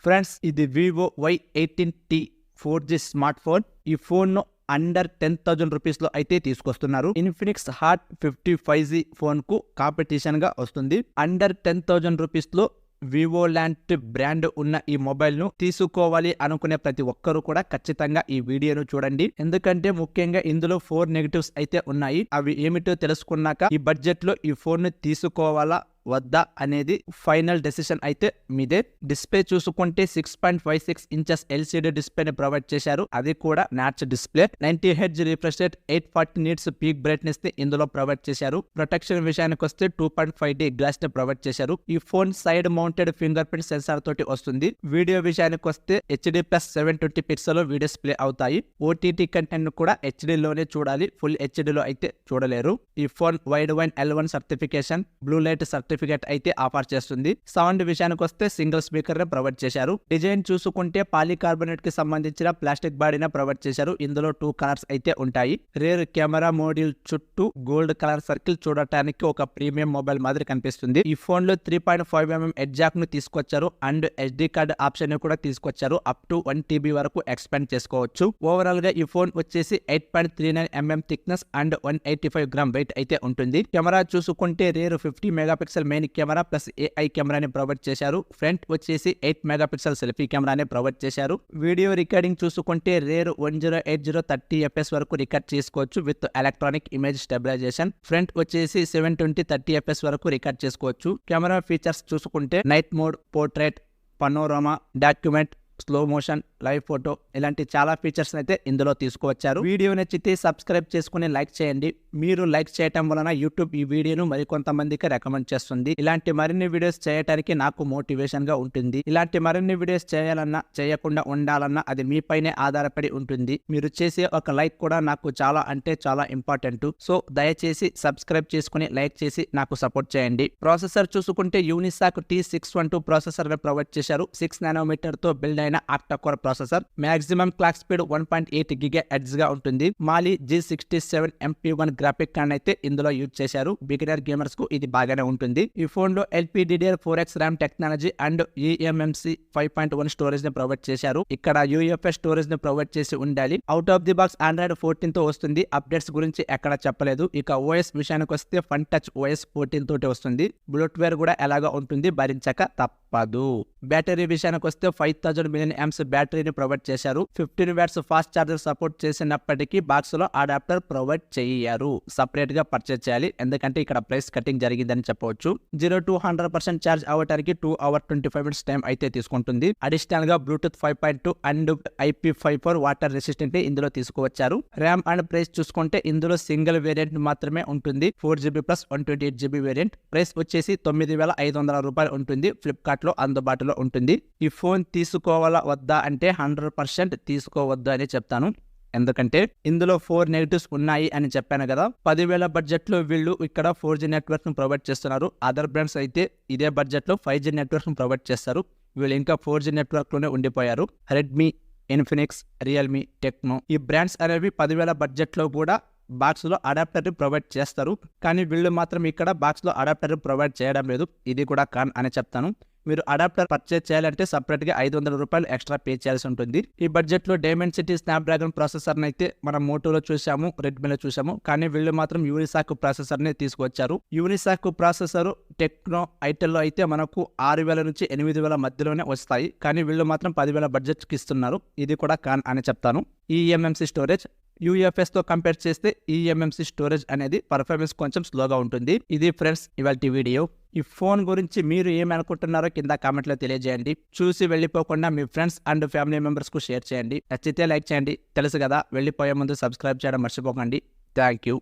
Friends, ఇది Vivo Y18T 4G smart phone. ఈ phone ను అండర్ 10,000 రూపీస్ లో అయితే తీసుకొస్తున్నారు. ఇన్ఫినిక్స్ హాట్ 55G ఫోన్ కు కాంపిటీషన్ గా వస్తుంది. అండర్ 10,000 రూపీస్ లో వివో లాంటి బ్రాండ్ ఉన్న ఈ మొబైల్ ను తీసుకోవాలి అనుకునే ప్రతి ఒక్కరు కూడా ఖచ్చితంగా ఈ వీడియోను చూడండి. ఎందుకంటే ముఖ్యంగా ఇందులో 4 నెగటివ్స్ అయితే ఉన్నాయి. అవి ఏమిటో తెలుసుకున్నాక ఈ బడ్జెట్ లో ఈ ఫోన్ ను తీసుకోవాలా వద్దా అనేది ఫైనల్ డెసిషన్ అయితే మీదే. డిస్ప్లే చూసుకుంటే 6.56 ఇంచెస్ LCD డిస్ప్లేని ప్రొవైడ్ చేశారు. అది కూడా notch display. 90 Hz refresh rate, 840 nits peak brightness ని ఇందులో ప్రొవైడ్ చేశారు. ప్రొటెక్షన్ విషయానికి వస్తే 2.5D గ్లాస్ ని ప్రొవైడ్ చేశారు. ఈ phone side mounted finger print censor తోటి వస్తుంది. వీడియో విషయానికి వస్తే HD+720 పిక్సెల్ వీడియోస్ ప్లే అవుతాయి. OTT కంటెంట్ కూడా HD లోనే చూడాలి, ఫుల్ HD లో అయితే చూడలేరు. ఈ phone wide wine L1 certification, blue light certificate అయితే ఆఫర్ చేస్తుంది. సౌండ్ విషయానికి వస్తే సింగిల్ స్పీకర్ ని ప్రొవైడ్ చేశారు. డిజైన్ చూసుకుంటే పాలికార్బోనేట్ కి సంబంధించిన ప్లాస్టిక్ బాడీని ప్రొవైడ్ చేశారు. ఇందులో 2 కలర్స్ అయితే ఉంటాయి. రేర్ కెమెరా మోడ్యూల్ చుట్టూ గోల్డ్ కలర్ సర్కిల్ చూడటానికి ఒక ప్రీమియం మొబైల్ మాదిరి కనిపిస్తుంది. ఈ ఫోన్ లో 3.5mm ఎడ్జ్ జాక్ ను తీసుకొచ్చారు అండ్ SD కార్డ్ ఆప్షన్ ని కూడా తీసుకొచ్చారు. అప్ టు 1 TB వరకు ఎక్స్పాండ్ చేసుకోవచ్చు. ఓవరాల్ గా ఈ ఫోన్ వచ్చేసి 8.39mm thickness and 185 gram wait అయితే ఉంటుంది. కెమెరా చూసుకుంటే rear 50 megapixel main camera plus AI కెమెరాని ప్రొవైడ్ చేశారు. ఫ్రంట్ వచ్చేసి 8 మెగాపిక్సెల్ సెల్ఫీ కెమెరాని ప్రొవైడ్ చేశారు. వీడియో రికార్డింగ్ చూసుకుంటే రేర్ 1080 30 fps వరకు రికార్డ్ చేసుకోవచ్చు with electronic image stabilisation. Front వచ్చేసి 720 30 fps వరకు రికార్డ్ చేసుకోవచ్చు. కెమెరా ఫీచర్స్ చూసుకుంటే night mode, portrait, panorama, document, slow motion, live photo ఇలాంటి చాలా ఫీచర్స్ అయితే ఇందులో తీసుకువచ్చారు. వీడియో నచ్చితే సబ్స్క్రైబ్ చేసుకుని లైక్ చేయండి. మీరు లైక్ చేయటం వలన యూట్యూబ్ ఈ వీడియోను మరికొంతమందికి రికమెండ్ చేస్తుంది. ఇలాంటి మరిన్ని వీడియోస్ చేయడానికి నాకు మోటివేషన్ గా ఉంటుంది. ఇలాంటి మరిన్ని వీడియోస్ చేయాలన్నా చేయకుండా ఉండాలన్నా అది మీపైనే ఆధారపడి ఉంటుంది. మీరు చేసే ఒక లైక్ కూడా నాకు చాలా అంటే చాలా ఇంపార్టెంట్. సో దయచేసి సబ్స్క్రైబ్ చేసుకుని లైక్ చేసి నాకు సపోర్ట్ చేయండి. ప్రాసెసర్ చూసుకుంటే యూనిసాక్ T612 ప్రాసెసర్ ప్రొవైడ్ చేశారు. 6 నానోమీటర్ తో బిల్డ్ అయిన octa core processor. Maximum clock speed 1.8 GHz గా ఉంటుంది. మాలి G67 MP1 గ్రాఫిక్ కార్డ్ అయితే ఇందులో యూజ్ చేశారు. బిగినర్ గేమర్స్ కు ఇది బాగానే ఉంటుంది. ఈ ఫోన్ లో LPDDR4X RAM technology and eMMC 5.1 storage ని ప్రొవైడ్ చేశారు. ఇక్కడ UFS స్టోరేజ్ ని ప్రొవైడ్ చేసి ఉండాలి. Out of the box Android 14 తో వస్తుంది. అప్డేట్స్ గురించి ఎక్కడ చెప్పలేదు. ఇక OS విషయానికి వస్తే ఫన్ టచ్ OS 14 తోటి వస్తుంది. బ్లూటూత్ కూడా ఎలాగా ఉంటుంది, భరించక తప్పదు. బ్యాటరీ విషయానికి వస్తే 5000 mAh బ్యాటరీని ప్రొవైడ్ చేశారు. 15 వాట్స్ ఫాస్ట్ చార్జర్ సపోర్ట్ చేసినప్పటికీ బాక్స్ లో అడాప్టర్ ప్రొవైడ్ చేయరు. సపరేట్ గా పర్చేస్ చేయాలి. ఎందుకంటే ఇక్కడ ప్రైస్ కటింగ్ జరిగిందని చెప్పవచ్చు. 0 to 100% చార్జ్ అవ్వడానికి 2 hours 25 minutes టైం అయితే తీసుకుంటుంది. అడిషనల్ గా Bluetooth 5.2 and IP54 water resistant ఇందులో తీసుకువచ్చారు. ర్యామ్ అండ్ ప్రైస్ చూసుకుంటే ఇందులో సింగిల్ వేరియంట్ మాత్రమే ఉంటుంది. 4GB plus 128GB variant. Price వచ్చేసి 9,500 రూపాయలు ఉంటుంది. ఫ్లిప్కార్ట్ లో అందుబాటులో ఉంటుంది. ఈ ఫోన్ తీసుకోవాలా వద్దా అంటే 100% తీసుకోవద్దు అని చెప్తాను. ఎందుకంటే ఇందులో 4 నెగటివ్స్ ఉన్నాయి అని చెప్పాను కదా. 10,000 బడ్జెట్ లో వీళ్ళు ఇక్కడ 4G నెట్వర్క్ ను ప్రొవైడ్ చేస్తున్నారు. అదర్ బ్రాండ్స్ అయితే ఇదే బడ్జెట్ లో 5G నెట్వర్క్ ను ప్రొవైడ్ చేస్తారు. వీళ్ళు ఇంకా 4G నెట్వర్క్ లోనే ఉండిపోయారు. రెడ్మీ, ఇన్ఫినిక్స్, రియల్మీ, టెక్నో ఈ బ్రాండ్స్ అనేవి 10,000 బడ్జెట్ లో కూడా బాక్స్ లో అడాప్టర్ ప్రొవైడ్ చేస్తారు. కానీ వీళ్ళు మాత్రం ఇక్కడ బాక్స్ లో అడాప్టర్ ప్రొవైడ్ చేయడం లేదు. ఇది కూడా కాన్ అని చెప్తాను. మీరు అడాప్టర్ పర్చేజ్ చేయాలంటే సపరేట్ గా 500 రూపాయలు ఎక్స్ట్రా పే చేయాల్సి ఉంటుంది. ఈ బడ్జెట్ లో డైమెన్సిటీ స్నాప్డ్రాగన్ ప్రాసెసర్ అయితే మనం మోటోలో చూసాము, రెడ్మీలో చూసాము. కానీ వీళ్ళు మాత్రం యూనిసాక్ ప్రాసెసర్ ని తీసుకొచ్చారు. యూనిసాక్ ప్రాసెసర్ టెక్నో, ఐటెల్ లో అయితే మనకు 6,000 నుంచి 8,000 మధ్యలోనే వస్తాయి. కానీ వీళ్ళు మాత్రం 10,000 బడ్జెట్ కి ఇస్తున్నారు. ఇది కూడా కాన్ అని చెప్తాను. eMMC స్టోరేజ్ UFS తో కంపేర్ చేస్తే eMMC స్టోరేజ్ అనేది పర్ఫార్మెన్స్ కొంచెం స్లోగా ఉంటుంది. ఇది ఫ్రెండ్స్ ఇవాల్టి వీడియో. ఈ ఫోన్ గురించి మీరు ఏమనుకుంటున్నారో కింద కామెంట్ లో తెలియజేయండి. చూసి వెళ్ళిపోకుండా మీ ఫ్రెండ్స్ అండ్ ఫ్యామిలీ మెంబర్స్ కు షేర్ చేయండి. నచ్చితే లైక్ చేయండి. తెలుసు కదా, వెళ్ళిపోయే ముందు సబ్స్క్రైబ్ చేయడం మర్చిపోకండి. Thank you.